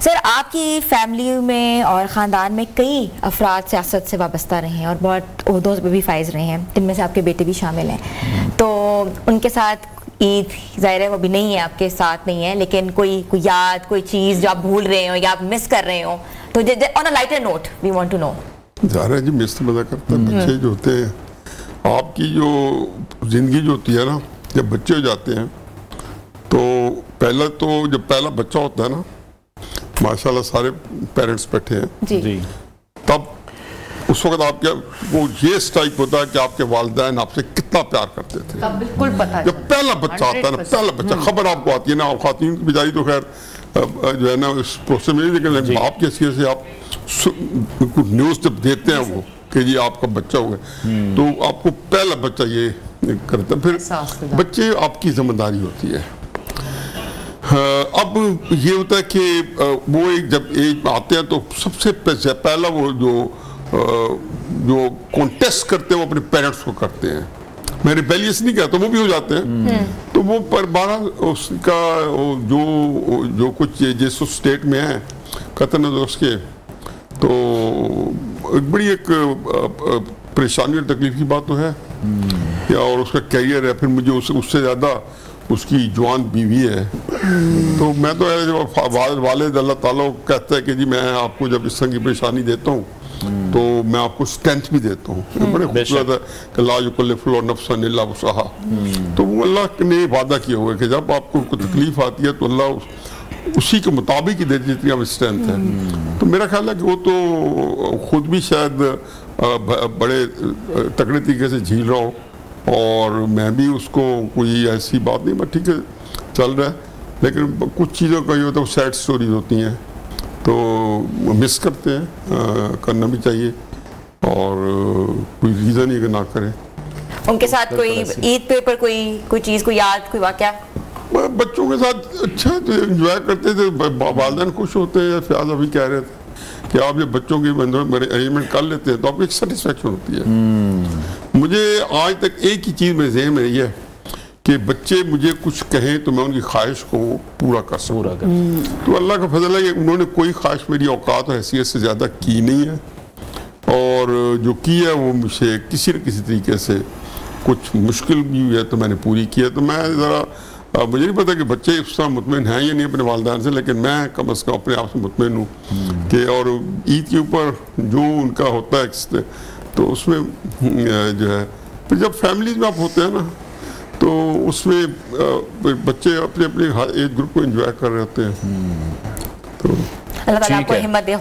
سر آپ کی فیملی میں اور خاندان میں کئی افراد سیاست سے وابستہ رہے ہیں اور بہت عہدوں پہ بھی فائز رہے ہیں، جن میں سے آپ کے بیٹے بھی شامل ہیں، تو ان کے ساتھ عید ظاہر ہے وہ بھی نہیں ہے، آپ کے ساتھ نہیں ہے، لیکن کوئی یاد، کوئی چیز جو آپ بھول رہے ہوں یا آپ مس کر رہے ہوں، تو on a lighter note we want to know. ظاہر ہے جی، مس تو مزہ کرتا ہے۔ بچے جو ہوتے ہیں، آپ کی جو زندگی جو ہوتی ہے نا، جب بچے ہو جاتے ہیں تو جب پہلا بچہ ہوتا ہے نا، ماشاءاللہ سارے پیرنٹس بیٹھے ہیں جی، تب اس وقت آپ کا وہ یہ اسٹرائک ہوتا ہے کہ آپ کے والدین آپ سے کتنا پیار کرتے تھے۔ تب بالکل پتہ ہے، جب پہلا بچہ آتا ہے نا، پہلا بچہ، خبر آپ کو آتی ہے نا، اور خواتین کی بیچاری تو خیر جو ہے نا اس پروسیس میں نہیں، لیکن باپ کی حیثیت سے آپ نیوز جب دیتے ہیں وہ کہ جی آپ کا بچہ ہو گیا، تو آپ کو پہلا بچہ یہ کرتا ہے، پھر بچے آپ کی ذمہ داری ہوتی ہے۔ اب یہ ہوتا ہے کہ وہ جب ایج میں آتے ہیں تو سب سے پہلا وہ جو کانٹیسٹ کرتے ہیں وہ اپنے پیرنٹس کو کرتے ہیں۔ میں ریبیلیس نہیں کہتا، وہ بھی ہو جاتے ہیں، تو وہ پر بہرحال اس کا جو کچھ جس اسٹیٹ میں ہے قطر نظر اس کے، تو بڑی ایک پریشانی اور تکلیف کی بات تو ہے، اور اس کا کیریئر ہے، پھر مجھے اس سے زیادہ اس کی جوان بیوی ہے، تو میں تو والد اللہ تعالیٰ کہتا ہے کہ جی میں آپ کو جب اس طرح کی پریشانی دیتا ہوں تو میں آپ کو اسٹرینتھ بھی دیتا ہوں۔ بڑے خوبصورت ہے کہ لا یکلف اللہ نفسا الا وسعها، تو وہ اللہ نے وعدہ کیا ہوا ہے کہ جب آپ کو کوئی تکلیف آتی ہے تو اللہ اسی کے مطابق ہی دیتی جتنی آپ اسٹرینتھ ہے۔ تو میرا خیال ہے کہ وہ تو خود بھی شاید بڑے تکڑے طریقے سے جھیل رہا ہو، اور میں بھی اس کو کوئی ایسی بات نہیں، بس ٹھیک ہے چل رہا ہے، لیکن کچھ چیزوں کا یہ ہوتا ہے وہ سیڈ سٹوریز ہوتی ہیں تو مس کرتے ہیں، کرنا بھی چاہیے، اور کوئی ریزن ہی کہ نہ کریں۔ ان کے ساتھ کوئی عید پہ پر کوئی چیز، کوئی یاد، کوئی واقعہ؟ بچوں کے ساتھ اچھا انجوائے کرتے تھے، والدین خوش ہوتے ہیں۔ فیاض ابھی کہہ رہے تھے کہ آپ جب بچوں کی ارینجمنٹ کر لیتے ہیں تو آپ کو ایک سیٹسفیکشن ہوتی ہے۔ مجھے آج تک ایک ہی چیز میرے ذہن میں یہ ہے کہ بچے مجھے کچھ کہیں تو میں ان کی خواہش کو پورا کر سکوں۔ تو اللہ کا فضل ہے کہ انہوں نے کوئی خواہش میری اوقات اور حیثیت سے زیادہ کی نہیں ہے، اور جو کی ہے وہ مجھے کسی نہ کسی طریقے سے کچھ مشکل بھی ہوئی ہے تو میں نے پوری کی ہے۔ تو میں ذرا مجھے نہیں پتا کہ بچے اس طرح مطمئن ہیں یا نہیں اپنے والدین سے، لیکن میں کم از کم اپنے آپ سے مطمئن ہوں کہ، اور عید کے اوپر جو ان کا ہوتا ہے تو اس میں جو ہے پھر جب فیملیز میں آپ ہوتے ہیں نا تو اس میں بچے اپنے ایج گروپ کو انجوائے کر رہے ہوتے ہیں۔ تو اللہ تعالیٰ آپ کو ہمت دے،